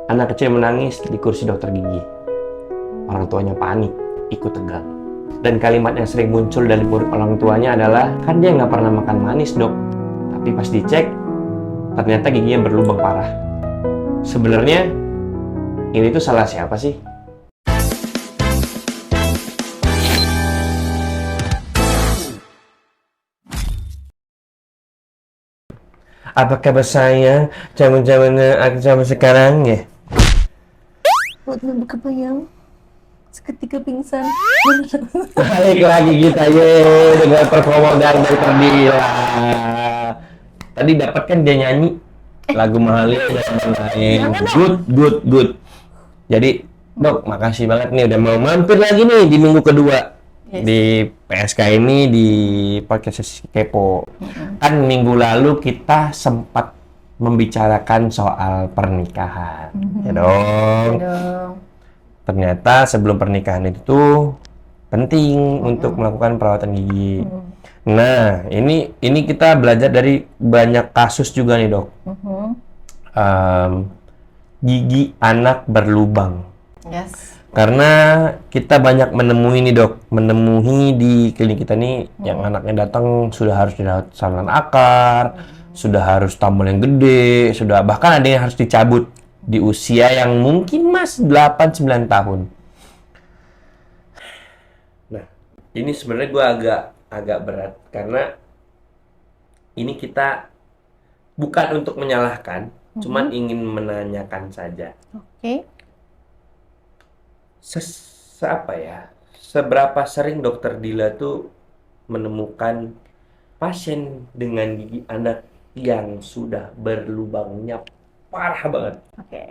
Anak kecil menangis di kursi dokter gigi. Orang tuanya panik, ikut tegang. Dan kalimat yang sering muncul dari mulut orang tuanya adalah, kan dia nggak pernah makan manis dok. Tapi pas dicek, ternyata giginya berlubang parah. Sebenarnya, ini tuh salah siapa sih? Apa kabar saya? Zaman-zaman aku sama sekarang ya? Perutnya berkebayang seketika pingsan. Balik lagi kita dengan perkomodan dari Perdila. Tadi dapat kan dia nyanyi lagu Mahalnya dan lain. Good. Jadi dok, makasih banget nih udah mau mampir lagi nih di minggu kedua. Yes. Di PSK ini di podcast Sesi Kepo. Kan minggu lalu kita sempat membicarakan soal pernikahan. Ya dong. Ternyata sebelum pernikahan itu penting untuk melakukan perawatan gigi. Nah, ini kita belajar dari banyak kasus juga nih, Dok. Gigi anak berlubang. Yes. Karena kita banyak menemui nih, Dok. Menemui di klinik kita nih yang anaknya datang sudah harus dirawat saluran akar, sudah harus tampul yang gede, sudah bahkan ada yang harus dicabut di usia yang mungkin mas 8-9 tahun. Nah, ini sebenarnya gue agak berat karena ini kita bukan untuk menyalahkan, cuman ingin menanyakan saja. Oke. Apa ya? Seberapa sering dokter Dila tuh menemukan pasien dengan gigi anak yang sudah berlubangnya parah banget? Oke.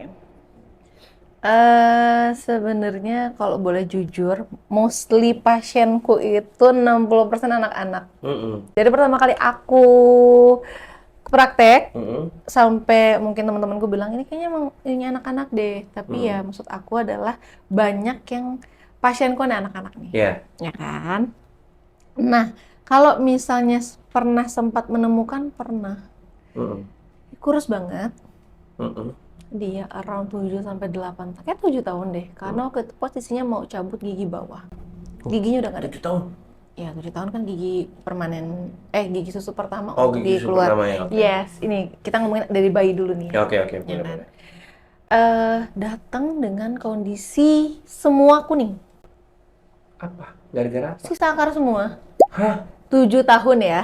Sebenarnya kalau boleh jujur, mostly pasienku itu 60% anak-anak. Jadi pertama kali aku praktek, sampai mungkin teman-temanku bilang ini kayaknya emang ini anak-anak deh. Tapi ya maksud aku adalah banyak yang pasienku anak-anak nih. Ya kan? Nah, kalau misalnya pernah sempat menemukan, pernah. Kurus banget. Dia around 7-8 tahun. Kayak 7 tahun deh. Karena waktu itu posisinya mau cabut gigi bawah. Giginya udah nggak ada. 7 tahun? Ya, 7 tahun kan gigi permanen, gigi susu pertama untuk gigi susu keluar. Pertama ya, okay. Yes, ini kita ngomongin dari bayi dulu nih. Ya, oke, Ya boleh. kan? Datang dengan kondisi semua kuning. Apa? Gara-gara apa? Sisa akar semua. Hah? 7 tahun ya.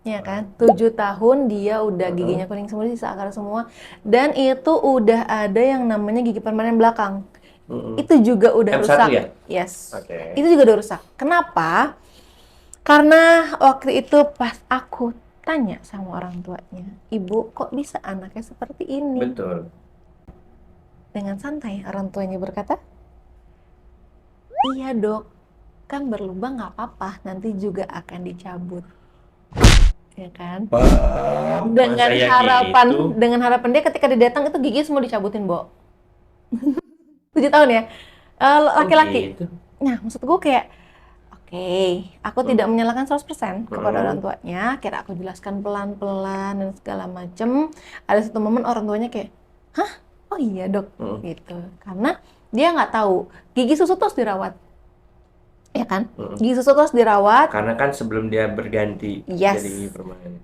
Ya kan? 7 tahun dia udah giginya kuning semua, sisa akar semua. Dan itu udah ada yang namanya gigi permanen belakang. Itu juga udah M1 rusak. ya? Yes. Okay. Itu juga udah rusak. Kenapa? Karena waktu itu pas aku tanya sama orang tuanya, Ibu kok bisa anaknya seperti ini? Betul. Dengan santai orang tuanya berkata, iya dok, kan berlubang nggak apa-apa, nanti juga akan dicabut. Ya kan? Dengan harapan dia ketika dia datang itu gigi semua dicabutin, Bo. 7 tahun ya? Laki-laki. Gitu. Nah, maksud gue kayak, oke, aku tidak menyalahkan 100% kepada orang tuanya. Kira aku jelaskan pelan-pelan dan segala macem. Ada satu momen orang tuanya kayak, hah? Oh iya dok, gitu. Karena dia nggak tahu, gigi susu terus dirawat. Ya kan? Gigi susu terus dirawat. Karena kan sebelum dia berganti jadi gigi permanen.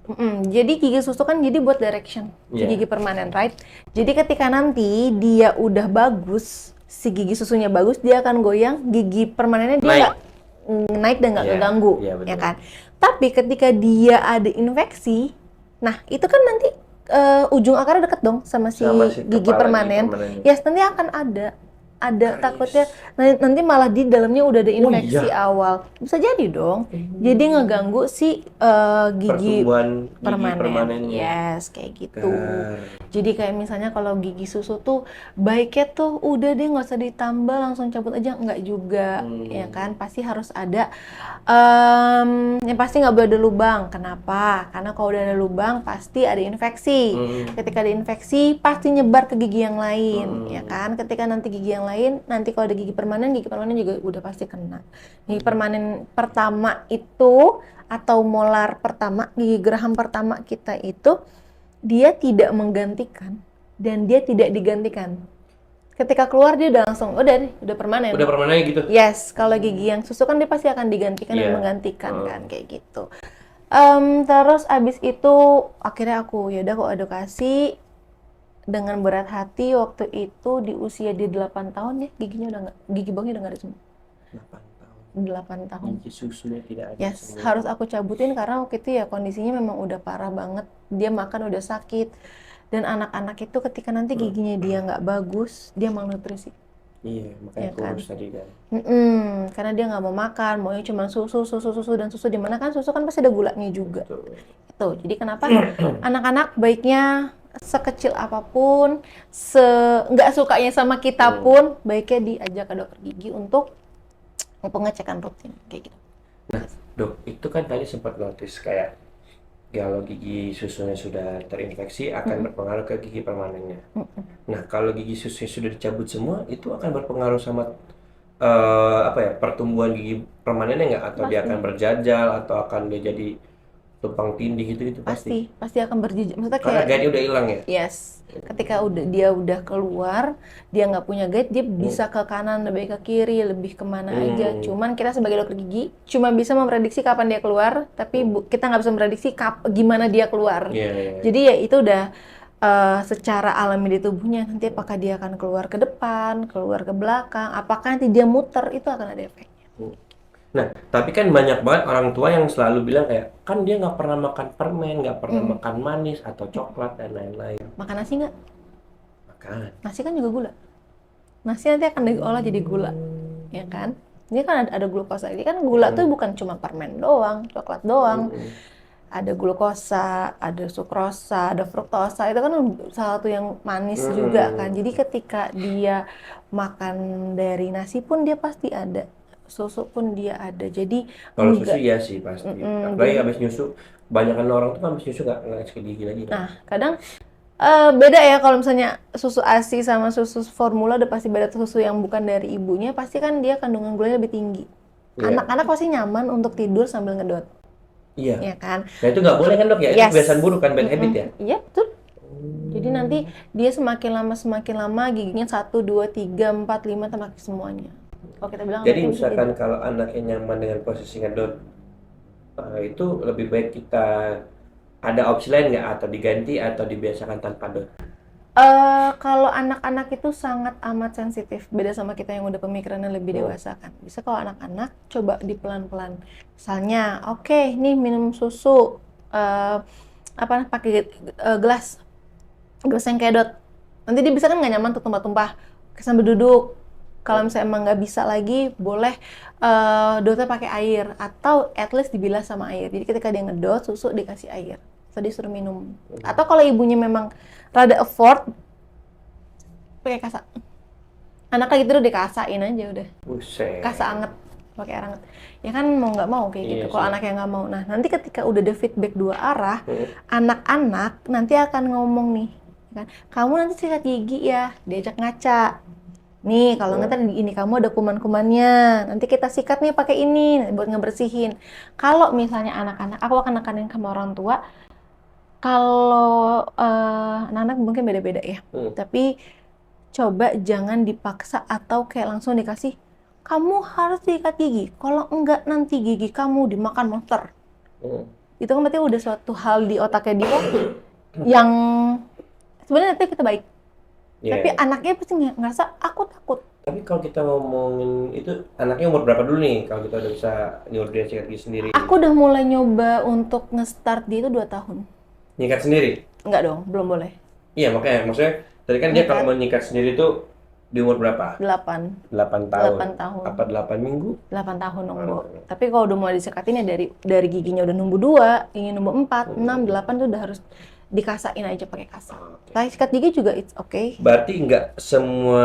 Jadi gigi susu kan jadi buat direction, gigi permanen, right? Jadi ketika nanti dia udah bagus, si gigi susunya bagus, dia akan goyang, gigi permanennya dia naik dan nggak keganggu, ya kan? Tapi ketika dia ada infeksi, nah itu kan nanti ujung akarnya deket dong sama si gigi permanen. Yes, nanti akan ada takutnya nanti malah di dalamnya udah ada infeksi awal. Bisa jadi dong. Jadi ngeganggu si gigi permanen. Yes, kayak gitu. Jadi kayak misalnya kalau gigi susu tuh baiknya tuh udah deh nggak usah ditambah, langsung cabut aja, nggak juga. Ya kan, pasti harus ada yang pasti nggak boleh ada lubang. Kenapa? Karena kalau udah ada lubang pasti ada infeksi. Ketika ada infeksi pasti nyebar ke gigi yang lain, ya kan? Ketika nanti gigi yang lain, nanti kalau ada gigi permanen juga udah pasti kena. Gigi permanen pertama itu atau molar pertama, gigi geraham pertama kita itu dia tidak menggantikan dan dia tidak digantikan. Ketika keluar dia udah langsung, udah permanen. Udah permanen gitu? Yes, kalau gigi yang susu kan dia pasti akan digantikan dan menggantikan kan, kayak gitu. Terus abis itu akhirnya aku yaudah aku edukasi dengan berat hati. Waktu itu di usia dia 8 tahun ya, giginya udah nggak, gigi bawahnya udah nggak ada semua. 8 tahun. Gigi susunya tidak ada Yes, semua. harus aku cabutin karena waktu itu ya kondisinya memang udah parah banget. Dia makan udah sakit. Dan anak-anak itu ketika nanti giginya dia nggak bagus, dia malnutrisi. Iya, makanya kurus tadi kan. Karena dia nggak mau makan, maunya cuma susu, dan susu. Dimana kan susu kan pasti ada gulanya juga. Itu. Jadi kenapa anak-anak baiknya sekecil apapun, nggak sukanya sama kita pun, baiknya diajak ke dokter gigi untuk pengecekan rutin kayak gitu. Nah, dok, itu kan tadi sempat notice kayak kalau gigi susunya sudah terinfeksi akan berpengaruh ke gigi permanennya. Nah, kalau gigi susunya sudah dicabut semua, itu akan berpengaruh sama pertumbuhan gigi permanennya nggak? Atau dia akan berjajal atau akan dia jadi tumpang tindih gitu Pasti akan berjijik. Maksudnya karena kayak guide udah hilang ya? yes. Ketika dia udah keluar, dia nggak punya guide, dia bisa ke kanan, lebih ke kiri, lebih kemana aja. Cuman kita sebagai dokter gigi cuma bisa memprediksi kapan dia keluar, tapi kita nggak bisa memprediksi gimana dia keluar. Jadi ya itu udah secara alami di tubuhnya. Nanti apakah dia akan keluar ke depan, keluar ke belakang, apakah nanti dia muter, itu akan ada efeknya. Nah, tapi kan banyak banget orang tua yang selalu bilang kayak, kan dia nggak pernah makan permen, nggak pernah makan manis atau coklat dan lain-lain. Makan nasi nggak? Makan. Nasi kan juga gula. Nasi nanti akan diolah jadi gula, ya kan? Ini kan ada glukosa. Ini kan gula tuh bukan cuma permen doang, coklat doang. Ada glukosa, ada sukrosa, ada fruktosa. Itu kan salah satu yang manis juga kan. Jadi ketika dia makan dari nasi pun dia pasti ada. Susu pun dia ada. Jadi kalau susu ya sih pasti. Apalagi habis nyusu, kebanyakan orang tuh habis nyusu nggak ngecek gigi lagi. Nah, kadang beda ya kalau misalnya susu ASI sama susu formula udah pasti beda. Susu yang bukan dari ibunya pasti kan dia kandungan gulanya lebih tinggi. Anak-anak pasti nyaman untuk tidur sambil ngedot. Iya. Ya kan? Nah itu nggak boleh kan dok ya? Itu kebiasaan buruk kan, bad habit ya? Iya, betul. Jadi nanti dia semakin lama giginya 1, 2, 3, 4, 5 tambah semuanya. Kalau kita bilang jadi misalkan kalau anaknya nyaman dengan posisi ngedot, itu lebih baik kita ada opsi lain nggak, atau diganti atau dibiasakan tanpa dot? Kalau anak-anak itu sangat amat sensitif, beda sama kita yang udah pemikirannya lebih dewasa kan. Bisa kalau anak-anak coba di pelan-pelan. Misalnya, oke, nih minum susu, pakai gelas yang kayak dot. Nanti dia bisa kan nggak nyaman tuh tumpah-tumpah sambil duduk. Kalau misalnya emang nggak bisa lagi, boleh dotnya pakai air atau at least dibilas sama air. Jadi ketika dia ngedot susu dikasih air, terus disuruh minum. Atau kalau ibunya memang rada afford, pakai kasa. Anaknya gitu udah dikasain aja udah. Kasa anget, pakai air anget. Ya kan mau nggak mau kayak gitu. Kalau anaknya nggak mau, nah nanti ketika udah ada feedback dua arah, anak-anak nanti akan ngomong nih, kan? Kamu nanti sikat gigi ya, diajak ngaca. Nih, kalau nggak tadi ini kamu ada kuman-kumannya. Nanti kita sikat nih pakai ini buat ngebersihin. Kalau misalnya anak-anak, aku akan nekanin sama orang tua. Kalau anak-anak mungkin beda-beda ya. Tapi coba jangan dipaksa atau kayak langsung dikasih. Kamu harus sikat gigi. Kalau enggak nanti gigi kamu dimakan monster. Itu kan berarti udah suatu hal di otaknya dia yang sebenarnya nanti kita baik. Tapi anaknya pasti ngerasa aku takut. Tapi kalau kita ngomongin itu, anaknya umur berapa dulu nih kalau kita udah bisa nyuruh dia sikat gigi sendiri? Aku udah mulai nyoba untuk nge-start dia itu 2 tahun. Nyikat sendiri? Enggak dong, belum boleh. Iya, makanya maksudnya tadi kan dia kalau mau nyikat sendiri tuh di umur berapa? 8 tahun. 8 tahun. Apa 8 minggu? 8 tahun dong, Bu. Tapi kalau udah mulai disekatin ya dari giginya udah numbuh 2, ingin numbuh 4, 6, 8 tuh udah harus dikasain aja pakai kasa. Tapi sikat gigi juga it's okay. Berarti nggak semua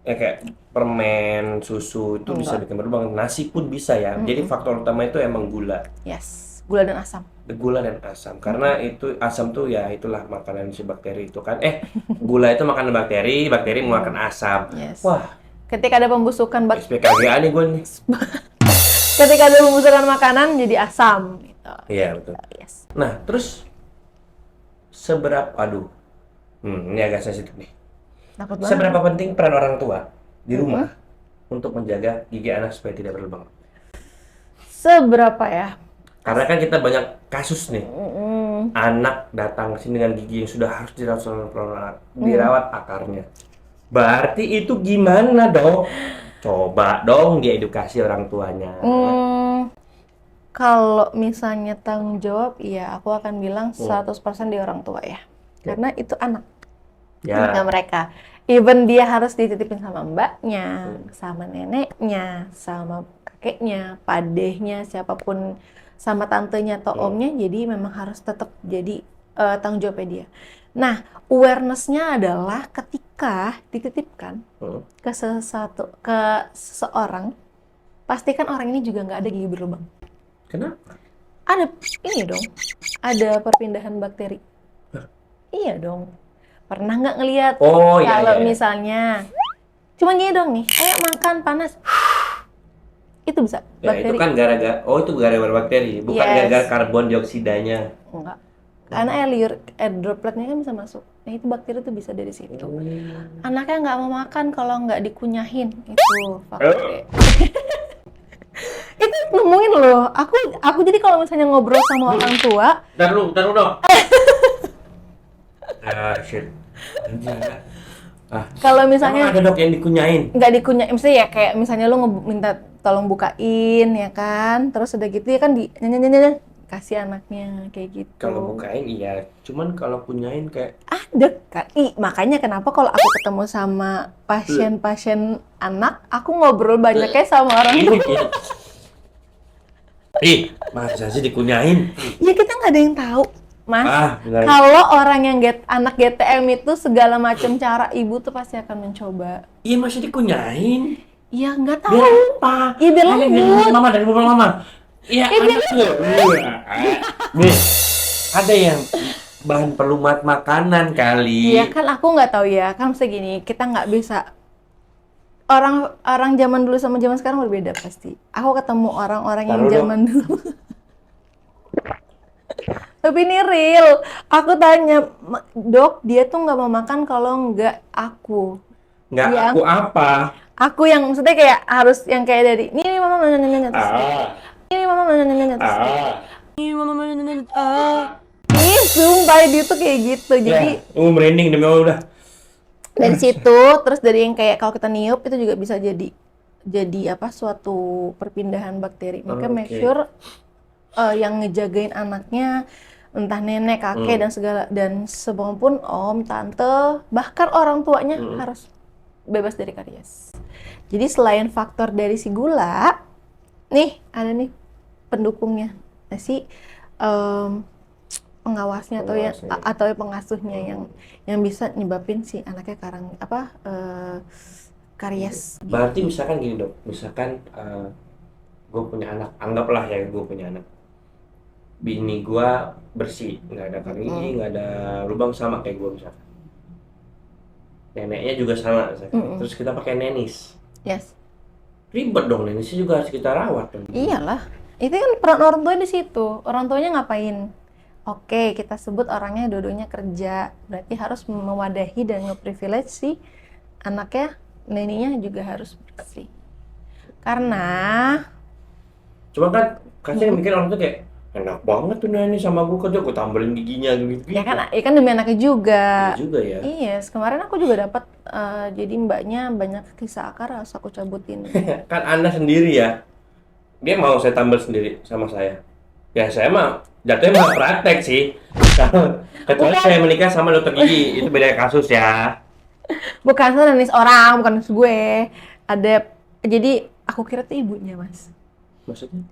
kayak permen, susu itu bisa bikin berlubang. Nasi pun bisa ya. Jadi faktor utama itu emang gula. Yes, gula dan asam. Gula dan asam. Karena itu asam tuh ya itulah makanan si bakteri itu kan. Gula itu makanan bakteri, bakteri makan asam. Yes. Wah. Ketika ada pembusukan SPKGA nih gue nih. Ketika ada pembusukan makanan jadi asam gitu. Iya, betul. Yes. Nah, terus seberapa Ini agak sensitif nih. Takut banget. Seberapa penting peran orang tua di rumah untuk menjaga gigi anak supaya tidak berlubang? Seberapa ya? Karena kan kita banyak kasus nih, anak datang ke sini dengan gigi yang sudah harus dirawat akarnya. Berarti itu gimana dong? Coba dong diedukasi orang tuanya. Kalau misalnya tanggung jawab, iya aku akan bilang 100% di orang tua ya. Karena itu anak. Anaknya mereka. Even dia harus dititipin sama mbaknya, sama neneknya, sama kakeknya, padehnya, siapapun, sama tantenya atau omnya, jadi memang harus tetap jadi tanggung jawabnya dia. Nah, awareness-nya adalah ketika dititipkan ke seseorang, pastikan orang ini juga nggak ada gigi berlubang. Kenapa? Ada ini dong, ada perpindahan bakteri. Iya dong. Pernah nggak ngelihat kalau misalnya cuma gini dong nih, ayo makan panas, itu bisa bakteri. Itu kan gara-gara bakteri, bukan gara-gara karbon dioksidanya. Enggak, karena air dropletnya kan bisa masuk. Nah itu bakteri tuh bisa dari situ. Anaknya nggak mau makan kalau nggak dikunyahin, itu faktor. Itu nemuin loh. Aku jadi kalau misalnya ngobrol sama orang tua. Taruh dong. Shit. Kalau misalnya ada dok yang dikunyain? Nggak dikunyain, misalnya ya kayak misalnya lu minta tolong bukain ya kan, terus udah gitu ya kan kasih anaknya kayak gitu. Kalau bukain iya, cuman kalau kunyain kayak dekat. Makanya kenapa kalau aku ketemu sama pasien-pasien anak, aku ngobrol banyaknya sama orang tua. Masa sih dikunyain? Ya kita nggak ada yang tahu. Mas, benar. kalau orang yang anak GTM itu segala macam cara ibu tuh pasti akan mencoba. Iya masih dikunyain. Ya nggak tahu. Biar apa? Ya biar lembut. Mama dari mama. Iya. Nih, ada yang bahan pelumat makanan kali. Iya kan aku nggak tahu ya. Kan mesti gini, kita nggak bisa. Orang zaman dulu sama zaman sekarang berbeda pasti. Aku ketemu orang-orang yang zaman dulu. Tapi ini real. Aku tanya, dok, dia tuh nggak mau makan kalau nggak aku. Nggak aku apa? Aku yang maksudnya kayak harus yang kayak dari ini mama nanya ini mama nanya ini mama nanya Ih, sumpah dia tuh kayak gitu. Jadi merinding demi Allah udah. Dari situ, terus dari yang kayak kalau kita niup itu juga bisa jadi apa suatu perpindahan bakteri. Maka make sure yang ngejagain anaknya entah nenek, kakek dan semua pun om, tante, bahkan orang tuanya harus bebas dari karies. Jadi selain faktor dari si gula, nih ada nih pendukungnya, si pengawasnya atau pengasuhnya yang bisa nyebabin si anaknya karies. Berarti misalkan gini dok, misalkan gue punya anak, anggaplah ya gue punya anak. Bini gua bersih, nggak ada kaki, nggak ada lubang sama kayak gua misalkan. Neneknya juga sama misalkan. Terus kita pakai nenis. Yes. Ribet dong, nenisnya juga harus kita rawat dong. Iyalah, itu kan peran orang tua di situ. Orang tuanya ngapain? Oke, kita sebut orangnya dua-duanya kerja, berarti harus mewadahi dan nge-privilege si anaknya, neninya juga harus bersih. Karena cuma kan kadang mikir orang tuh kayak enak banget tuh Nani sama gue kerja, gue tambahin giginya gitu. Ya kan demi anaknya juga. Iya juga ya. Iya, kemarin aku juga dapat jadi mbaknya banyak sisa akar harus aku cabutin. Kan Anda sendiri ya, dia mau saya tambal sendiri sama saya. Ya saya mah jatuhnya malah praktek sih. Kecuali saya menikah sama dokter gigi, itu beda kasus ya. Bukan nenis orang, bukan nenis gue. Jadi aku kira tuh ibunya, Mas. Maksudnya?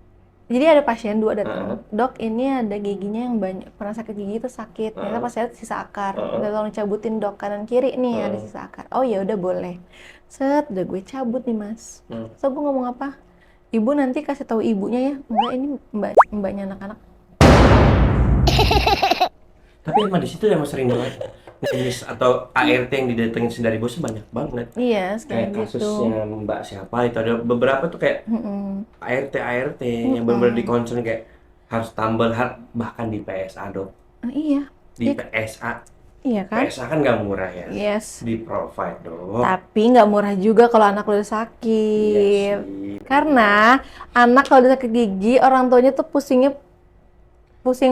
Jadi ada pasien 2 datang, dok ini ada giginya yang banyak, pernah sakit gigi itu sakit, ternyata pas lihat sisa akar, udah tolong cabutin dok kanan kiri nih ada sisa akar, oh ya udah boleh, udah gue cabut nih mas, so gue ngomong apa, ibu nanti kasih tahu ibunya ya, enggak ini mbaknya anak-anak. Tapi emang di situ emang sering banget nenis atau ART yang didatengin dari bos banyak banget. Iya, kayak gitu. kasusnya Mbak siapa itu ada beberapa tuh kayak ART yang benar-benar di concern kayak harus tambal bahkan di PSA dok. Iya. Di PSA. Iya kan? PSA kan nggak murah ya. Yes. Di provide dong. Tapi nggak murah juga kalau anak lo udah Iya sakit. sih. Karena anak kalau udah sakit gigi, orang tuanya tuh pusing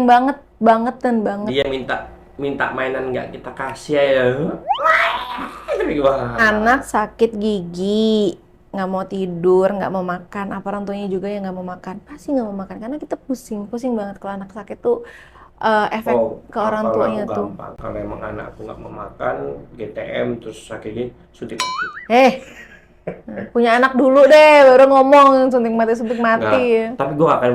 banget, banget dan banget. Dia minta mainan nggak kita kasih ya. Wah. Anak sakit gigi, nggak mau tidur, nggak mau makan. Apa orang tuanya juga yang nggak mau makan? Pasti nggak mau makan karena kita pusing banget kalau anak sakit tuh efek ke orang kalau tuanya aku tuh. gampang. Kalau emang anakku nggak mau makan, GTM terus sakitnya suntik mati. Punya anak dulu deh, baru ngomong suntik mati Nggak, ya. tapi gue akan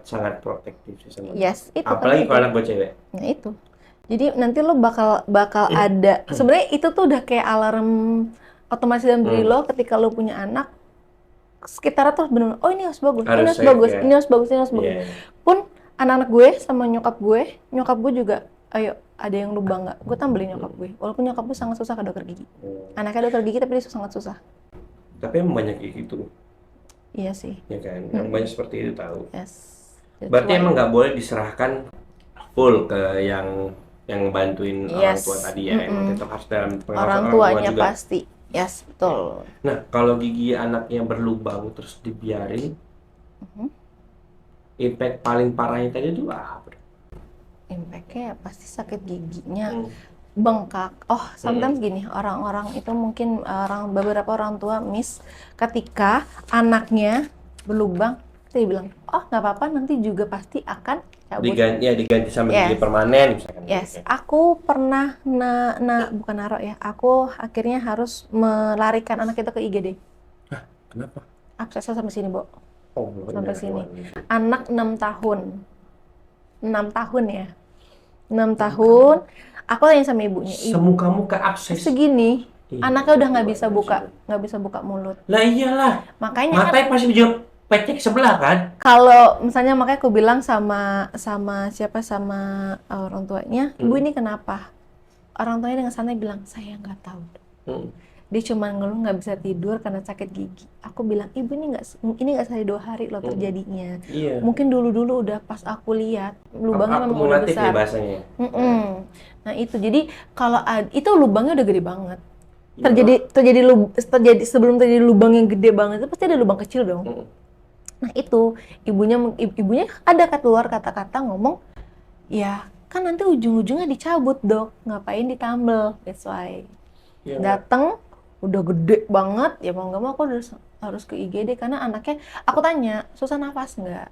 sangat protektif sih sama dia. Yes, itu Apalagi kan kalau anak gue cewek. Nah itu. Jadi nanti lo bakal ada. Sebenarnya itu tuh udah kayak alarm otomatis dalam diri lo ketika lo punya anak. Sekitarnya tuh bener, oh ini harus bagus, ini harus safe, bagus, ya. ini harus bagus, ini harus bagus. Iya. Pun anak-anak gue sama nyokap gue juga, ayo ada yang lubang nggak? Gue tambelin nyokap gue. Walaupun nyokap gue sangat susah ke dokter gigi. Anaknya dokter gigi tapi dia sangat susah. Tapi emang banyak kayak gitu, Iya sih. ya kan? Yang banyak seperti itu tahu. Yes. That's Berarti why. emang nggak boleh diserahkan full ke yang bantuin orang Yes. tua tadi ya. Emang tetap harus dalam pengawasan Orang tua tuanya juga. pasti. Yes, betul. Nah, kalau gigi anaknya berlubang terus dibiarin, impact paling parahnya tadi itu apa? Impact-nya pasti sakit giginya. Bengkak. Oh, sometimes gini, orang-orang itu mungkin beberapa orang tua miss ketika anaknya berlubang, dia bilang, oh nggak apa-apa, nanti juga pasti akan cabut. Diganti sama Yes. gigi permanen misalkan. Yes, aku pernah bukan naruh ya, aku akhirnya harus melarikan anak itu ke IGD. Kenapa? Aksesnya sampai sini, Bo. Oh, Sampai bener. sini. Anak 6 tahun. 6 tahun ya. 6 tahun. Aku tanya sama ibunya, Semuka-muka akses. segini, Iya, anaknya udah nggak bisa luar buka mulut. Lah iyalah. Makanya kan Matanya pasti juga pecek sebelah kan? kalau misalnya makanya aku bilang sama orang tuanya, ibu ini kenapa? Orang tuanya dengan santai bilang, saya nggak tahu. Dia cuma ngeluh nggak bisa tidur karena sakit gigi. Aku bilang, ibu ini nggak sekali 2 hari loh terjadinya. Iya. Mungkin dulu udah pas aku lihat lubangnya memang udah Akumulatif besar. ya bahasanya. Nah itu jadi kalau itu lubangnya udah gede banget. Iya. Terjadi sebelum terjadi lubang yang gede banget itu pasti ada lubang kecil dong. Nah itu ibunya ada keluar kata-kata ngomong, ya kan nanti ujung-ujungnya dicabut dok, ngapain ditambel? That's why. Iya. Dateng udah gede banget, ya mau nggak mau aku harus ke IGD karena anaknya, aku tanya susah nafas nggak?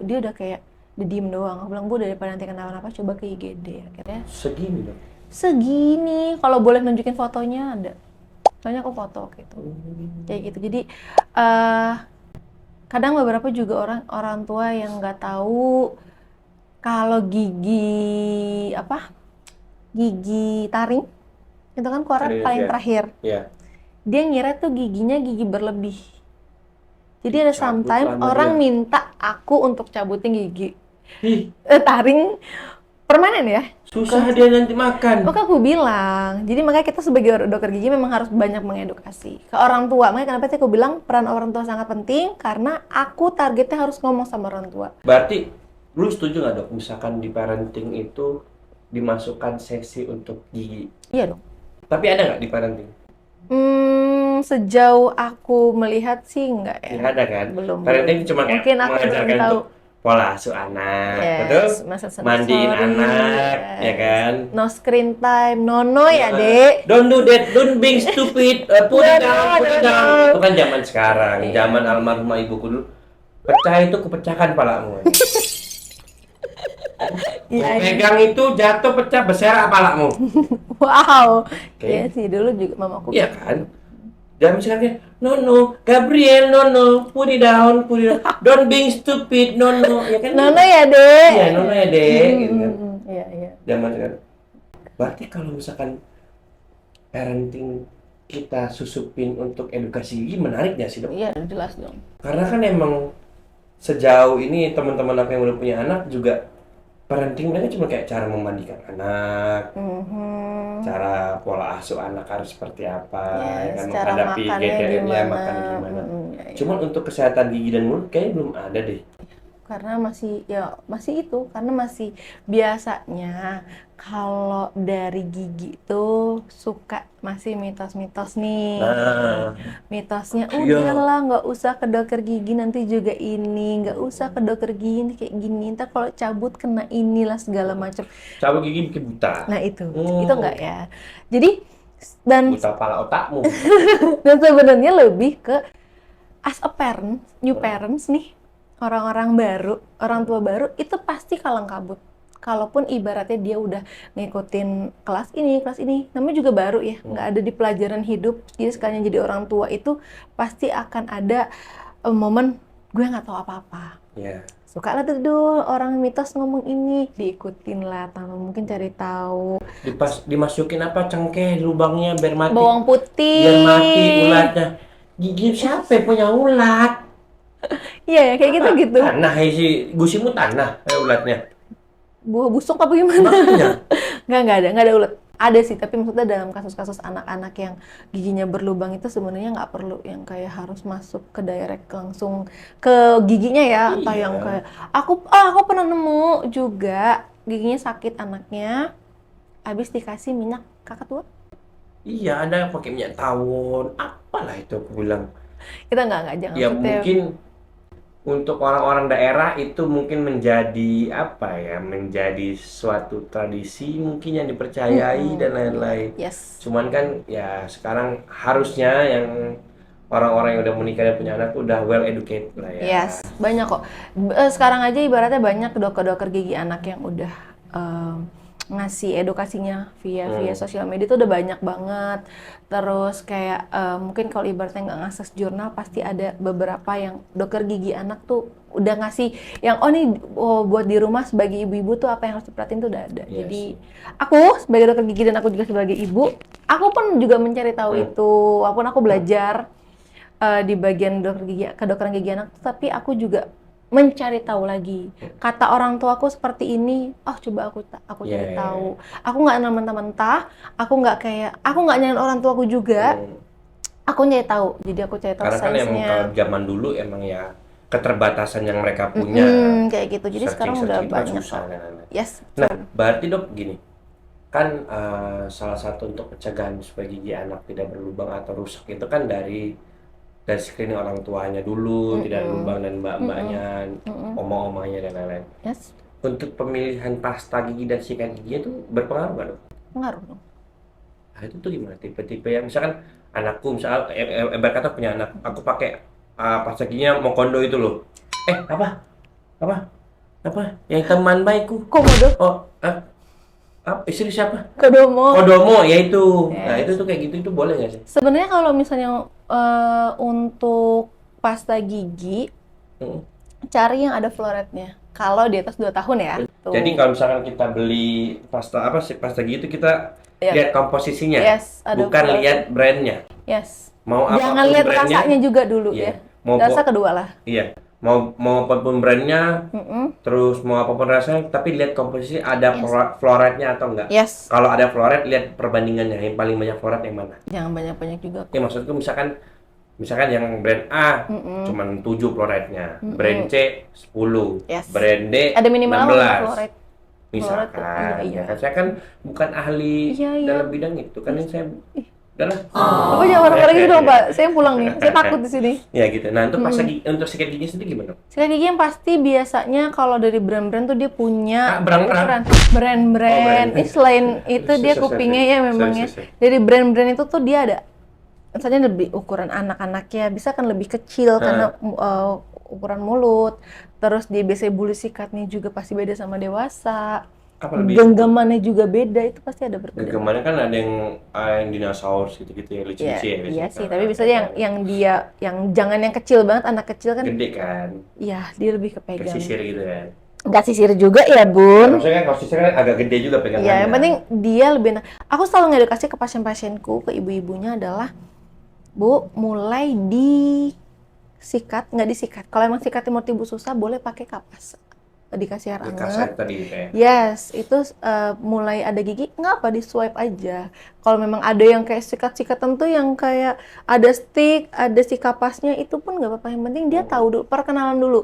Dia udah kayak udah diem doang. Aku bilang, bu daripada nanti kenapa-napa coba ke IGD. Akhirnya Segini dong. segini, kalau boleh nunjukin fotonya ada. Soalnya aku foto gitu. Kayak gitu. Jadi kadang beberapa juga orang tua yang nggak tahu kalau gigi taring itu kan keluar Serius, paling ya? terakhir. Iya. Dia ngira tuh giginya gigi berlebih. Jadi ada Cabut sometimes lama orang dia. minta aku untuk cabutin gigi Ih, taring permanen ya. susah dia nanti makan. Maka aku bilang, jadi makanya kita sebagai dokter gigi memang harus banyak mengedukasi ke orang tua. Makanya kenapa sih aku bilang peran orang tua sangat penting, karena aku targetnya harus ngomong sama orang tua. Berarti lu setuju nggak dok? Misalkan di parenting itu dimasukkan sesi untuk gigi. Iya dong. Tapi ada nggak di parenting? Sejauh aku melihat sih enggak ya. Nggak ada kan? Belum. Parenting cuma kayak Mungkin aku belum mengajarkan tahu. untuk pola asuh anak, Yes, betul? masa Mandiin sensory, anak, ya kan? No screen time, nono ya dek. Don't do that, don't being stupid, put it down, put it No. down. Itu kan zaman sekarang, Iya. zaman almarhumah ibuku dulu. Pecah itu kupecahkan palamu. Iya. Pegang itu jatuh pecah berserak palamu. Wow. Oke. Iya sih dulu juga mamaku. Iya kan? Zaman sekarang kan, no, Gabriel, no, put it down, don't being stupid, no, ya kan? Nono ya dek. Iya, nono ya dek, gitu kan. Iya. Zaman sekarang. Berarti kalau misalkan parenting kita susupin untuk edukasi gigi menarik nggak sih dok? Iya jelas dong. Karena kan emang sejauh ini teman-teman aku yang udah punya anak juga parenting mereka cuma kayak cara memandikan anak, cara pola asuh anak harus seperti apa, ya kan cara menghadapi makannya GTM-nya, gimana. makan gimana. Iya. Cuman untuk kesehatan gigi dan mulut kayaknya belum ada deh. karena karena masih biasanya kalau dari gigi tuh suka masih mitos-mitos nih. Nah, Mitosnya iya. udahlah nggak usah ke dokter gigi nanti juga ini, nggak usah ke dokter gigi nanti kayak gini, ntar kalau cabut kena inilah segala macam. Cabut gigi bikin buta. Nah itu enggak ya. Jadi dan Buta pala otakmu. dan sebenarnya lebih ke as a parent, new parents nih, orang-orang baru, orang tua baru itu pasti kalang kabut. Kalaupun ibaratnya dia udah ngikutin kelas ini, namanya juga baru ya, nggak ada di pelajaran hidup. Jadi sekalian jadi orang tua itu pasti akan ada momen gue nggak tahu apa-apa. Iya. Suka lah tuh orang mitos ngomong ini, diikutin lah, tanpa mungkin cari tahu. Dimasukin apa cengkeh lubangnya biar mati. Bawang putih. Biar mati ulatnya. Gigi siapa yang punya ulat? Iya, kayak gitu-gitu. Tanah si gusimu tanah ulatnya. Buah busuk apa gimana? Makanya. Nggak ada ulet. Ada sih, tapi maksudnya dalam kasus-kasus anak-anak yang giginya berlubang itu sebenarnya nggak perlu yang kayak harus masuk ke direct langsung ke giginya ya, atau Iya. yang kayak aku pernah nemu juga giginya sakit anaknya, habis dikasih minyak kakak tua. Iya, ada yang pakai minyak tawon. Apalah itu aku bilang. Kita nggak jangan Ya maksudnya. mungkin untuk orang-orang daerah itu mungkin menjadi apa ya, menjadi suatu tradisi mungkin yang dipercayai dan lain-lain. Yes. Cuman kan ya sekarang harusnya yang orang-orang yang udah menikah dan punya anak udah well educated lah ya. Yes, banyak kok. Sekarang aja ibaratnya banyak dokter-dokter gigi anak yang udah ngasih edukasinya via sosial media itu udah banyak banget. Terus kayak mungkin kalau ibaratnya nggak ngakses jurnal, pasti ada beberapa yang dokter gigi anak tuh udah ngasih yang buat di rumah sebagai ibu-ibu tuh apa yang harus diperhatiin tuh udah ada. Yes. Jadi aku sebagai dokter gigi dan aku juga sebagai ibu, aku pun juga mencari tahu itu. Walaupun aku belajar di bagian kedokteran gigi anak, tapi aku juga mencari tahu lagi. Kata orang tua aku seperti ini, coba aku cari tahu. Aku nggak mentah-mentah, aku nggak nyalain orang tuaku juga. Aku nyari tahu, jadi aku cari tahu Karena kan emang size-nya. kalau zaman dulu emang ya keterbatasan yang mereka punya. Kayak gitu. Jadi sekarang udah Searching-searching kan banyak susah, kok. kan. Yes. Nah, berarti Dok gini, kan salah satu untuk pencegahan supaya gigi anak tidak berlubang atau rusak itu kan dari screening orang tuanya dulu, tidak lubang, dan mbak-mbaknya, oma-omanya dan lain-lain. Yes. Untuk pemilihan pasta gigi dan sikat giginya itu berpengaruh nggak Dok? Pengaruh dong. Nah, itu tuh gimana? Tipe-tipe yang misalkan anakku, misal kata punya anak, aku pakai pasta giginya Mokondo itu loh. Apa? Yang teman baikku. Komodo. Istri siapa? Kodomo. Ya itu. Yes. Nah, itu tuh kayak gitu, itu boleh nggak sih? Sebenarnya kalau misalnya untuk pasta gigi, cari yang ada floretnya. Kalau di atas 2 tahun ya. Tuh. Jadi kalau misalkan kita beli pasta gigi itu kita lihat komposisinya, Yes, ada bukan floret. lihat brandnya. Yes. Mau Jangan apapun lihat brandnya, rasanya juga dulu iya. ya. Rasa kedua lah. Iya. Mau apapun brandnya, terus mau apapun rasanya, tapi lihat komposisi ada floretnya atau enggak. Yes. Kalau ada floret, lihat perbandingannya, yang paling banyak floret yang mana. Jangan banyak-banyak juga. Ya maksudku misalkan yang brand A cuman 7 floretnya, brand C 10, Yes. brand D Ada minimal 16. floret. Misalkan, Iya. ya kan saya kan bukan ahli Iya. dalam bidang itu, kan ini saya udahlah. Bapak jangan marah-marah gitu dong, Pak. Saya pulang nih. Saya takut di sini. Ya gitu. Nah, untuk pasta gigi, untuk sikat gigi sendiri gimana? Sikat gigi yang pasti biasanya kalau dari brand-brand tuh dia punya brand. brand-brand. Ini selain itu dia Sorry. kupingnya ya memang ya. Sorry. Dari brand-brand itu tuh dia ada misalnya lebih ukuran anak-anaknya bisa kan lebih kecil karena ukuran mulut. Terus dia biasanya bulu sikatnya juga pasti beda sama dewasa. Apa lebih? Genggamannya juga beda, itu pasti ada perbedaan. Genggamannya kan ada yang dinosaurus gitu-gitu ya, lucu-lucu ya. Iya sih, tapi biasanya yang jangan yang kecil banget, anak kecil kan. Gede kan. Iya, dia lebih kepegang. Kesisir gitu kan. Nggak sisir juga ya, Bun. Maksudnya kan kalau sisir kan agak gede juga pegangannya. Iya, yang penting dia lebih aku selalu ngedukasi ke pasien-pasienku, ke ibu-ibunya adalah, Bu, mulai disikat, nggak disikat. Kalau emang sikatnya menurut ibu susah, boleh pakai kapas. Dikasih air hangat. Tadi kayak. Yes, itu mulai ada gigi, nggak apa di swipe aja. Kalau memang ada yang kayak sikat-sikatan tuh yang kayak ada stick, ada si kapasnya, itu pun nggak apa-apa. Yang penting dia tahu dulu, perkenalan dulu.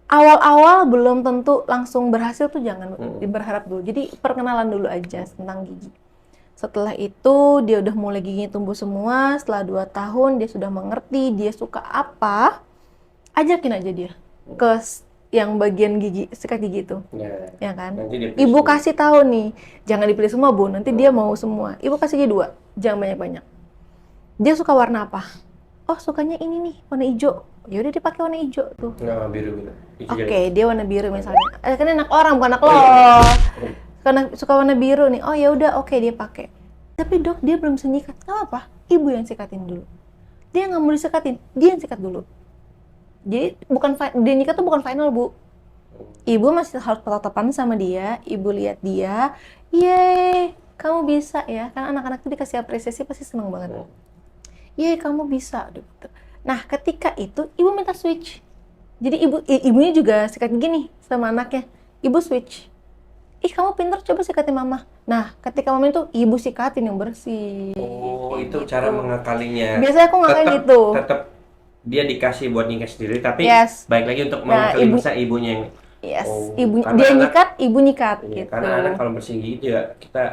awal-awal belum tentu langsung berhasil tuh jangan berharap dulu. Jadi perkenalan dulu aja tentang gigi. Setelah itu dia udah mulai giginya tumbuh semua, setelah 2 tahun dia sudah mengerti dia suka apa, ajakin aja dia ke yang bagian gigi, sikat gigi itu. Ya kan? Ibu kasih tahu nih, jangan dipilih semua Bu, nanti dia mau semua. Ibu kasih aja 2, jangan banyak-banyak. Dia suka warna apa? Oh, sukanya ini nih, warna hijau. Ya udah dipakai warna hijau tuh. Nah, biru. Oke, dia warna biru misalnya. Kan anak orang bukan anak lo. Karena suka warna biru nih. Oh ya udah, oke dia pakai. Tapi dok, dia belum bisa nyikat. Nggak apa, ibu yang sikatin dulu. Dia nggak mau disikatin, dia yang sikat dulu. Jadi dia nyikat tuh bukan final Bu. Ibu masih harus tatapan sama dia. Ibu lihat dia. Yeay, kamu bisa ya. Karena anak-anak itu dikasih apresiasi pasti seneng banget. Yeay, kamu bisa. Nah, ketika itu ibu minta switch. Jadi ibunya juga sikat gigi nih sama anaknya. Ibu switch. Ih, kamu pintar, coba sikatin mama. Nah, ketika mama itu ibu sikatin yang bersih. Oh, itu cara mengakalinya. Biasanya aku ngakalin gitu. Tetap dia dikasih buat nyikat sendiri, tapi baik lagi untuk mengakali masa ibunya yang. Dia nyikat, ibu nyikat. Iya, gitu. Karena anak kalau bersih gigi juga kita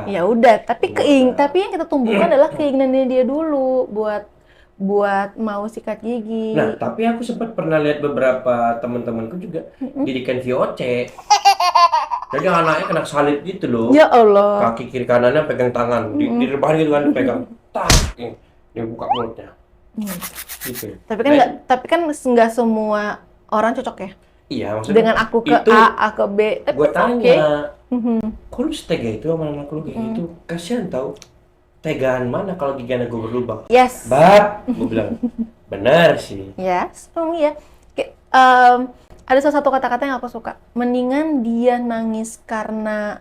ya udah, tapi yang kita tumbuhkan adalah keinginannya dia dulu buat mau sikat gigi. Nah, tapi aku sempat pernah lihat beberapa teman-temanku juga didikan VOC. Jadi anaknya kena salib gitu loh. Ya Allah. Kaki kiri kanannya pegang tangan, di depan gitu kan pegang. Tak, dia buka mulutnya. Gitu. Tapi kan nggak semua orang cocok ya. Iya, maksudnya dengan aku ke itu, A ke B. Gue tanya, kok lu setega itu sama anak lu kayak gitu? Kasian tau. Tegaan mana kalau gigi anak gue berlubang? Yes. Gue bilang, benar sih. Yes, iya. Ada salah satu kata-kata yang aku suka. Mendingan dia nangis karena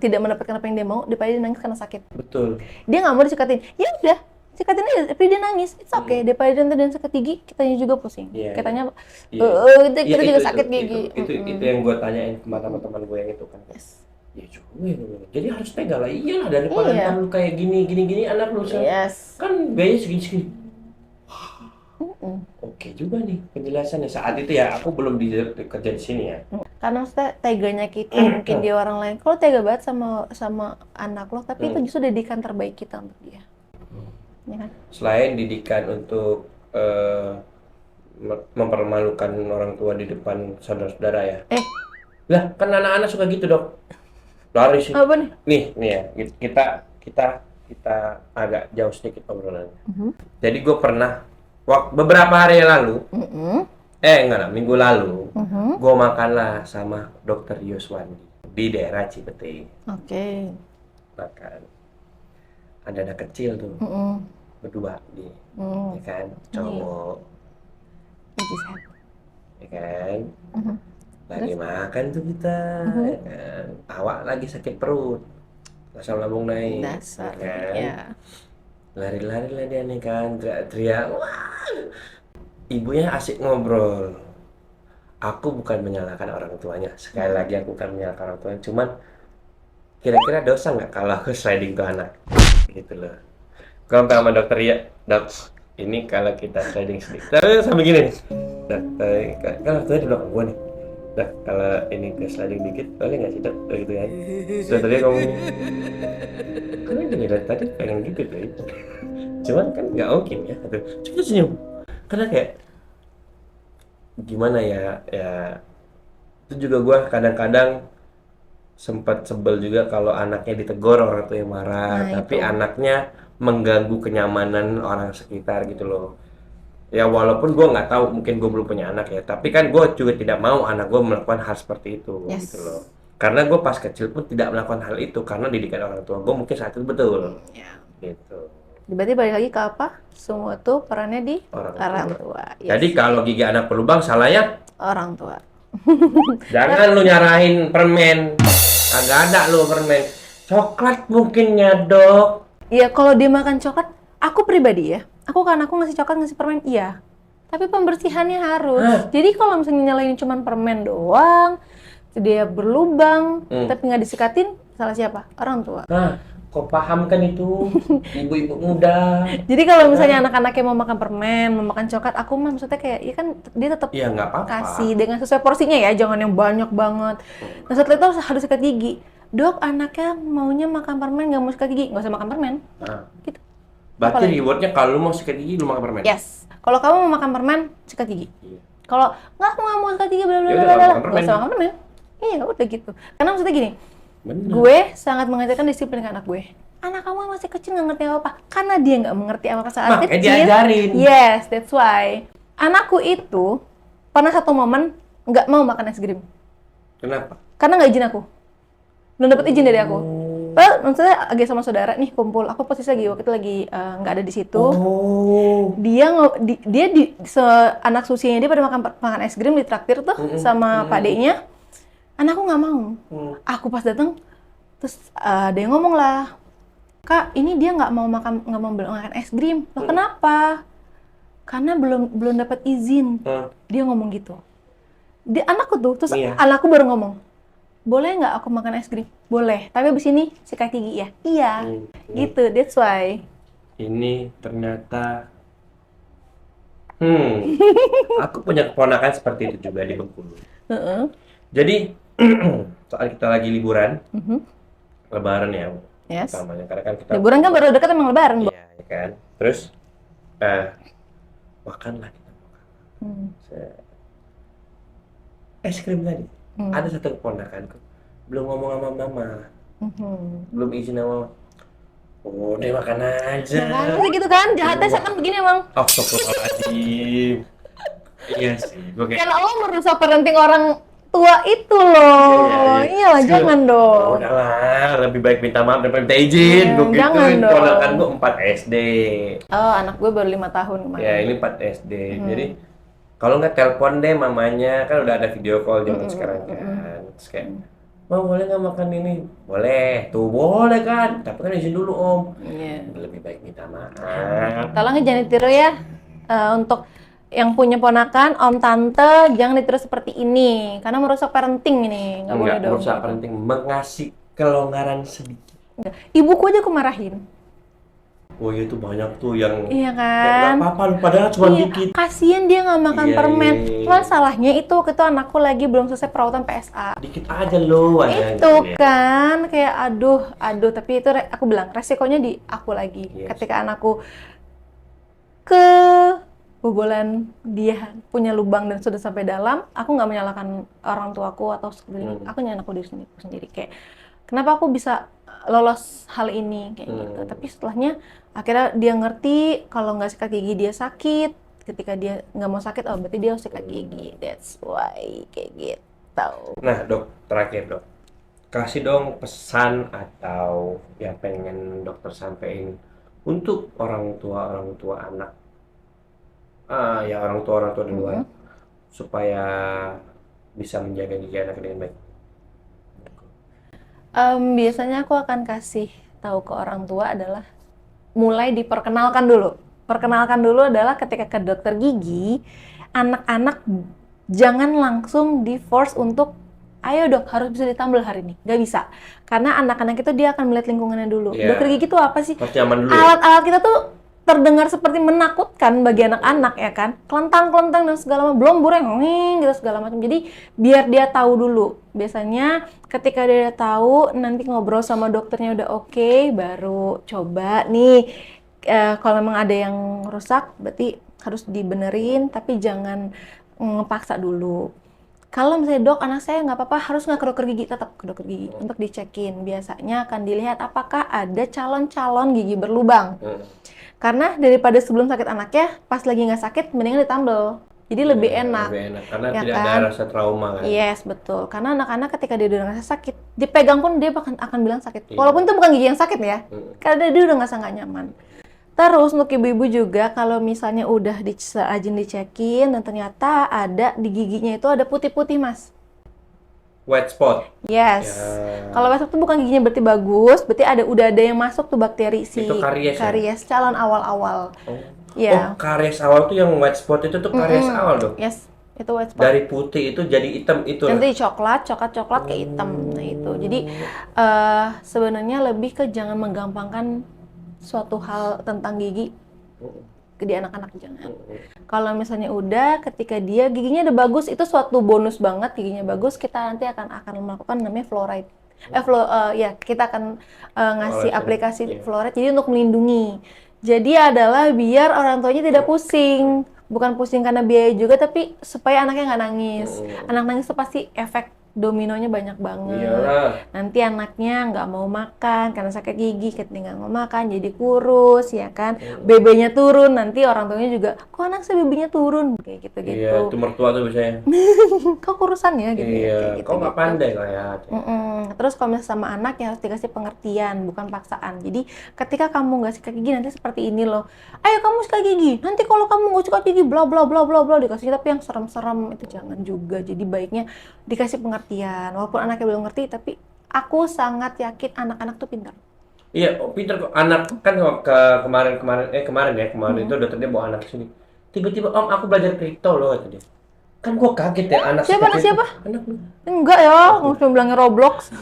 tidak mendapatkan apa yang dia mau, daripada dia nangis karena sakit. Betul. Dia nggak mau disikatin. Ya udah, sikatin aja. Tapi dia nangis, it's okay. Daripada dia sikat gigi, kitanya juga pusing. Kitanya, kita juga sakit gigi. Itu yang gue tanyain ke teman-teman gue yang itu kan. Yes. Ya juga, jadi harus tega lah. Iyalah daripada ntar lu kayak gini anak lu kan biaya segini. Oke juga nih penjelasannya. Saat itu ya aku belum kerja di sini ya. Karena maksudnya teganya kita mungkin dia orang lain. Kalau tega banget sama anak lo, tapi itu justru didikan terbaik kita untuk dia. Ya kan? Selain didikan untuk mempermalukan orang tua di depan saudara-saudara ya. Lah kan anak-anak suka gitu dok. Lari sih. Apa nih? Nih ya kita agak jauh sedikit obrolannya. Jadi gue pernah beberapa hari yang lalu, minggu lalu, gue makanlah sama Dokter Yuswandi di daerah Cipete. Oke. Makan. Ada anak kecil tuh, berdua dia, ya kan, cowok, ya kan, lagi makan tuh kita, ya kan, awak lagi sakit perut, asam lambung naik, dasar, ya kan. Ya. Lari-lari lah dia nih kan, teriak-teriak, wah, ibunya asik ngobrol. Aku bukan menyalahkan orang tuanya, sekali lagi aku bukan menyalahkan orang tuanya, cuman kira-kira dosa nggak kalau aku sliding tuh anak, gitu loh. Gue sama dokter ya, dok, ini kalau kita sliding sedikit, sampai gini nih, dok, kan dokternya di belakang gue nih, dok, kalau ini ke sliding dikit, boleh nggak sih dok, gitu kan? Dokternya ngomong, karena dari tadi pengen gitu deh. Cuman kan nggak mungkin ya, coba senyum, karena kayak gimana ya itu juga gue kadang-kadang sempat sebel juga kalau anaknya ditegur orang tua yang marah, tapi anaknya mengganggu kenyamanan orang sekitar gitu loh. Ya walaupun gue nggak tahu, mungkin gue belum punya anak ya, tapi kan gue juga tidak mau anak gue melakukan hal seperti itu, gitu loh. Karena gue pas kecil pun tidak melakukan hal itu karena didikan orang tua gue mungkin saat itu betul. Gitu. Berarti balik lagi ke apa? Semua tuh perannya di orang tua. Jadi kalau gigi anak berlubang salahnya orang tua. Jangan lu nyarahin permen. Kagak ada lu permen. Coklat mungkinnya, dok. Iya, kalau dia makan coklat, aku pribadi ya. Aku ngasih coklat, ngasih permen, iya. Tapi pembersihannya harus. Jadi kalau misalnya nyalain cuma permen doang, dia berlubang, tapi nggak disikatin, salah siapa? Orang tua. Kok paham kan itu ibu-ibu muda? Jadi kalau misalnya anak-anaknya mau makan permen, mau makan coklat, aku mah maksudnya kayak, ya kan dia tetap Ya nggak apa-apa. kasih dengan sesuai porsinya ya, jangan yang banyak banget. Nah setelah itu harus sikat gigi. Dok, anaknya maunya makan permen, nggak mau sikat gigi, nggak usah makan permen. Nah, Gitu. berarti Apalagi? rewardnya kalau lu mau sikat gigi lu makan permen. Yes. Kalau kamu mau makan permen, sikat gigi. Iya. Kalau nggak mau sikat gigi, bla bla Ya bla udah, bla, nggak makan nggak usah permen. makan permen. Iya, udah gitu. Karena maksudnya gini, Bener. gue sangat mengajarkan disiplin ke anak gue. Anak kamu masih kecil nggak ngerti apa-apa. Karena dia nggak mengerti apa-apa saat Makanya kecil. diajarin. Yes, that's why. Anakku itu pernah satu momen nggak mau makan es krim. Kenapa? Karena nggak izin aku. Belum dapat izin dari aku. Padahal maksudnya lagi sama saudara nih kumpul. Aku posisi lagi waktu itu lagi nggak ada di situ. Oh. Anak susinya dia pada makan es krim di traktir tuh sama Pak D-nya. Anakku nggak mau. Aku pas datang terus ada yang ngomong lah, Kak, ini dia nggak mau makan es krim. Loh, kenapa? Karena belum dapat izin. Dia ngomong gitu. Anakku tuh, terus Iya. anakku baru ngomong, boleh nggak aku makan es krim? Boleh, tapi abis ini sikat gigi ya? Iya, gitu, that's why. Ini ternyata aku punya keponakan seperti itu juga di Bengkulu. Jadi saat kita lagi liburan, Lebaran ya, Yes. utamanya karena kan kita Liburan kan baru dekat emang lebaran, Bu. iya ya kan. Terus makanlah kita makan. Es krim tadi. Ada satu keponakanku belum ngomong sama mama, belum izin sama. Oh, udah makan aja. Nah, kan gitu kan, jahatnya seakan begini emang. Astagfirullahaladzim. Iya sih, gue kayak Karena lo merusak parenting orang tua itu loh. Iyalah, jangan dong. udahlah, lebih baik minta maaf daripada minta izin. Gue jangan gituin, dong. ponakan gue 4 SD. Oh, anak gue baru 5 tahun kemarin. Ya, ini 4 SD. Jadi, kalau nggak telepon deh mamanya, kan udah ada video call zaman sekarang kan. Terus kayak, "Ma, boleh nggak makan ini?" Boleh, tuh boleh kan. Tapi kan izin dulu om. Iya. Lebih baik minta maaf. Tolong jangan ditiru ya. Untuk yang punya ponakan, om tante, jangan ditiru seperti ini. Karena merusak parenting ini. Nggak boleh Enggak, dong. berusaha penting mengasih kelonggaran sedikit. Enggak. Ibuku aja aku marahin. Oh iya tuh banyak tuh yang Iya nggak kan? apa-apa, padahal cuma Iya, dikit. kasian dia nggak makan Iya, permen. iya. Masalahnya itu anakku lagi belum selesai perawatan PSA. Dikit aja loh aja Itu gitu ya. kan kayak aduh, tapi itu aku bilang resikonya di aku lagi. Yes. Ketika anakku kebobolan dia punya lubang dan sudah sampai dalam, aku nggak menyalahkan orang tuaku atau sekeliling. Aku nyalahin aku sendiri kayak kenapa aku bisa lolos hal ini kayak gitu. Tapi setelahnya akhirnya dia ngerti kalau nggak sikat gigi dia sakit. Ketika dia nggak mau sakit, oh berarti dia harus sikat gigi. That's why kayak gitu. Nah dok, terakhir dok, kasih dong pesan atau yang pengen dokter sampein untuk orang tua anak, ya orang tua di luar, supaya bisa menjaga gigi anak dengan baik. Biasanya aku akan kasih tahu ke orang tua adalah mulai diperkenalkan dulu. Perkenalkan dulu adalah ketika ke dokter gigi, anak-anak jangan langsung di-force untuk ayo dok, harus bisa ditambal hari ini. Nggak bisa. Karena anak-anak itu dia akan melihat lingkungannya dulu. Iya. Dokter gigi itu apa sih? Harus nyaman dulu ya. Alat-alat kita tuh terdengar seperti menakutkan bagi anak-anak ya kan. Kelentang-kelentang dan segala macam. Belum bureng, gitu segala macam. Jadi biar dia tahu dulu. Biasanya ketika dia tahu, nanti ngobrol sama dokternya udah oke, baru coba nih. Kalau memang ada yang rusak, berarti harus dibenerin, tapi jangan ngepaksa dulu. Kalau misalnya dok, anak saya nggak apa-apa, harus nggak ke dokter gigi, tetap ke dokter gigi untuk dicekin. Biasanya akan dilihat apakah ada calon-calon gigi berlubang. Karena daripada sebelum sakit anaknya, pas lagi nggak sakit, mendingan ditambal. Jadi lebih enak. Lebih enak, karena Ya tidak kan? ada rasa trauma kan. Yes, betul. Karena anak-anak ketika dia udah ngerasa sakit, dipegang pun dia akan bilang sakit. Iya. Walaupun itu bukan gigi yang sakit ya, karena dia udah ngerasa nggak nyaman. Terus untuk ibu-ibu juga, kalau misalnya udah rajin dicekin dan ternyata ada di giginya itu ada putih-putih, Mas. White spot. Yes. Ya. Kalau masuk tuh bukan giginya berarti bagus, berarti udah ada yang masuk tuh bakteri si Itu karies ya? karies calon awal-awal. Oh. Ya. Oh, karies awal tuh yang white spot itu tuh karies awal dong. Yes. Itu white spot. Dari putih itu jadi hitam itu. Nanti coklat ke hitam. Nah itu. Jadi sebenarnya lebih ke jangan menggampangkan suatu hal tentang gigi di anak-anak, jangan. Kalau misalnya udah ketika dia giginya udah bagus, itu suatu bonus banget. Giginya bagus, kita nanti akan melakukan namanya fluoride. Ya kita akan ngasih aplikasi fluoride jadi untuk melindungi. Jadi adalah biar orang tuanya tidak pusing. Bukan pusing karena biaya juga, tapi supaya anaknya nggak nangis. Anak nangis itu pasti efek dominonya banyak banget. Iyalah. Nanti anaknya nggak mau makan karena sakit gigi, ketika nggak mau makan jadi kurus, ya kan? BB-nya turun, nanti orang tuanya juga, kok anak saya BB-nya turun? Kayak gitu-gitu. Iya, itu mertua tuh biasanya. Kok kurusan ya? Gitu, Iya, kayak gitu, kok nggak pandai lah ya. Terus kalau misalnya sama anak ya harus dikasih pengertian, bukan paksaan. Jadi ketika kamu nggak sikat gigi nanti seperti ini loh. Ayo kamu sikat gigi. Nanti kalau kamu nggak sikat gigi, bla bla bla bla bla dikasih. Tapi yang serem-serem itu jangan juga. Jadi baiknya dikasih pengertian. Walaupun anaknya belum ngerti, tapi aku sangat yakin anak-anak tuh pintar. Iya, pinter kok. Anak kan kemarin itu dokternya bawa anak ke sini. Tiba-tiba om aku belajar kripto loh kata dia. Kan gua kaget ya anak Siapa? seperti itu. Anak lu. Enggak ya, cuma bilangnya Roblox.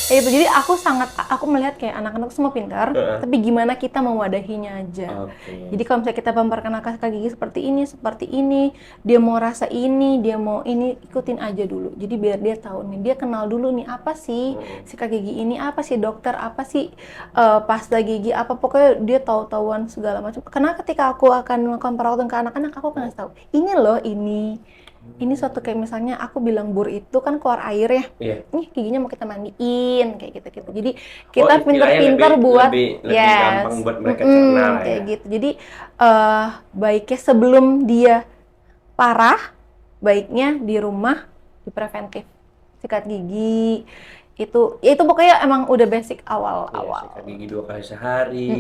Ya itu, jadi aku melihat kayak anak-anak semua pintar, tapi gimana kita mewadahinya aja. Jadi kalau misalnya kita memperkenalkan sikat gigi seperti ini, dia mau rasa ini, dia mau ini, ikutin aja dulu. Jadi biar dia tahu nih, dia kenal dulu nih apa sih sikat gigi ini, apa sih dokter, apa sih pasta gigi, apa pokoknya dia tahu-tahuan segala macam. Karena ketika aku akan melakukan perawatan ke anak-anak, aku akan kasih tahu, ini loh ini suatu kayak misalnya aku bilang bur itu kan keluar air ya. Iya. Nih giginya mau kita mandiin kayak gitu-gitu. Jadi kita pintar-pintar buat lebih gampang buat mereka cerna lah kayak ya. gitu. Jadi baiknya sebelum dia parah, baiknya di rumah dipreventif. Sikat gigi itu pokoknya emang udah basic awal-awal. Sikat gigi 2 kali sehari.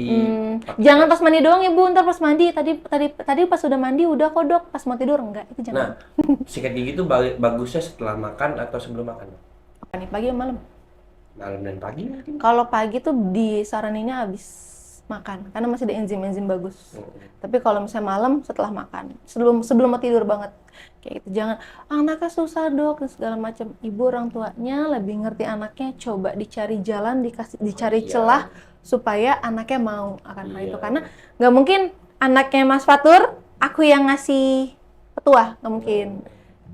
Jangan pas mandi doang ya Bu, ntar pas mandi tadi pas udah mandi udah kok Dok, pas mau tidur enggak, itu jangan. Nah, sikat gigi itu bagusnya setelah makan atau sebelum makan? Apa nih, pagi atau malam? Malam dan pagi mungkin. Kalau pagi tuh disaraninnya habis makan karena masih ada enzim-enzim bagus. Tapi kalau misalnya malam setelah makan, sebelum mau tidur banget. Kayak gitu. Jangan anaknya susah Dok dan segala macam. Ibu orang tuanya lebih ngerti anaknya, coba dicari jalan, dicari celah supaya anaknya mau akan hal itu. Karena nggak mungkin anaknya Mas Fatur, aku yang ngasih petua, nggak mungkin.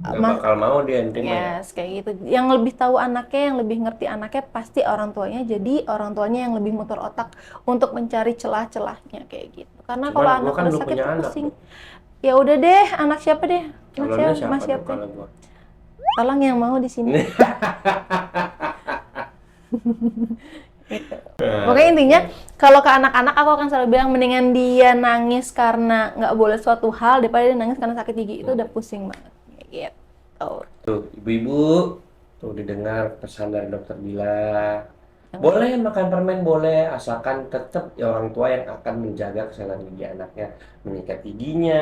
Nggak bakal mau dia intinya. Yes, kayak gitu. Yang lebih tahu anaknya, yang lebih ngerti anaknya pasti orang tuanya. Jadi orang tuanya yang lebih muter otak untuk mencari celah-celahnya kayak gitu. Karena kalau anak kan udah sakit pusing. Ya udah deh, anak siapa deh? Anak siapa? Mas siapa? Tolong yang mau di sini. Gitu. Pokoknya intinya kalau ke anak-anak aku akan selalu bilang mendingan dia nangis karena nggak boleh suatu hal daripada dia nangis karena sakit gigi. Itu udah pusing banget. Gitu. Tuh, ibu-ibu, tuh didengar pesan dari dokter Bila. Boleh makan permen, boleh, asalkan tetap orang tua yang akan menjaga kesehatan gigi anaknya, menyikat giginya,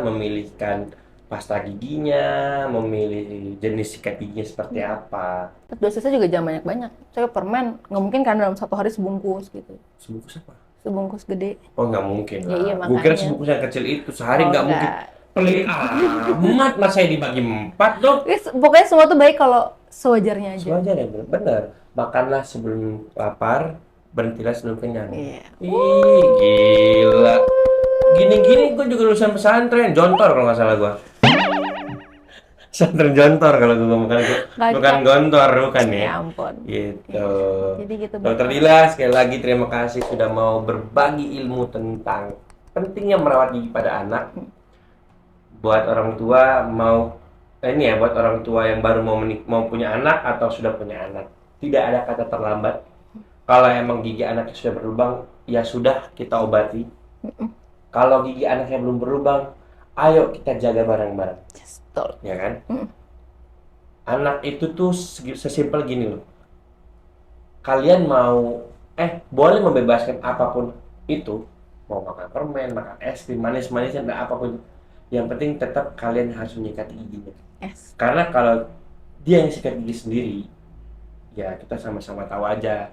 memilihkan pasta giginya, memilih jenis sikat giginya seperti apa. Dosisnya juga jangan banyak-banyak. Saya permen nggak mungkin kan dalam satu hari sebungkus gitu. Sebungkus apa? Sebungkus gede. Oh nggak mungkin lah. Iya, Gue kira makanya. sebungkus yang kecil itu sehari nggak mungkin. Enggak. Pelit amat, mas saya dibagi 4 dong. Pokoknya semua tuh baik kalau sewajarnya aja. Sewajar ya, bener. Makanlah sebelum lapar, berhentilah sebelum kenyang. Iya. Ih, gila. Gini-gini gue juga lulusan pesantren, jontor kalau nggak salah gue. Pesantren jontor kalau gue bukan gontor, bukan ya. Ya ampun. Gitu. Jadi gitu. Dokter Dila, sekali lagi terima kasih sudah mau berbagi ilmu tentang pentingnya merawat gigi pada anak. Buat orang tua buat orang tua yang baru mau punya anak atau sudah punya anak, tidak ada kata terlambat. Kalau emang gigi anaknya sudah berlubang, ya sudah kita obati. Kalau gigi anaknya belum berlubang, ayo kita jaga bareng-bareng. Yes, betul. Ya kan? Anak itu tuh sesimpel gini loh. Kalian boleh membebaskan apapun itu, mau makan permen, makan es krim, manis-manisan, dan apapun. Yang penting tetap kalian harus menyikat giginya. Yes. Karena kalau dia yang sikat gigi sendiri, ya kita sama-sama tahu aja,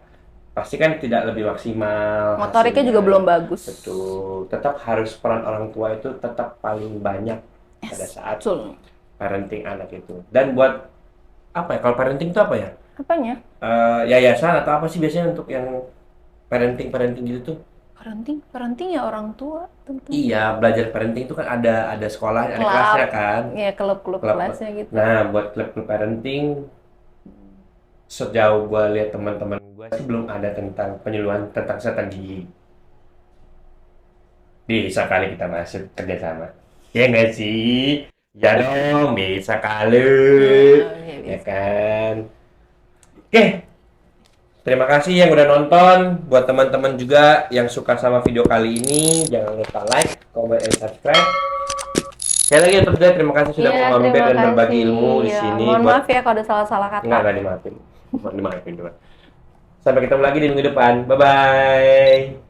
pasti kan tidak lebih maksimal. Motoriknya juga belum bagus. Betul. Tetap harus peran orang tua itu tetap paling banyak pada saat parenting anak itu. Dan buat apa ya? Kalau parenting itu apa ya? Apanya? Yayasan atau apa sih biasanya untuk yang parenting gitu tuh? Parenting ya orang tua tentu. Iya, belajar parenting itu kan ada sekolah, ada Klub. kelasnya kan. Ya klub kelasnya gitu. Nah, buat klub parenting, sejauh gue lihat teman-teman gue sih belum ada tentang penyuluhan tentang kesehatan gigi. Bisa kali kita masuk kerjasama. Ya nggak sih? Ya dong, bisa kali. Ya, Ya bisa. kan? Oke, terima kasih yang udah nonton. Buat teman-teman juga yang suka sama video kali ini, jangan lupa like, comment, and subscribe. Sekali lagi Dr. Zai, terima kasih sudah Iya, mau mampir terima dan berbagi kasih. ilmu di Ya, sini. mohon maaf ya kalau ada salah-salah kata. Nggak dimaafin. Mohon dimaafin, Dok. Sampai ketemu lagi di minggu depan. Bye-bye.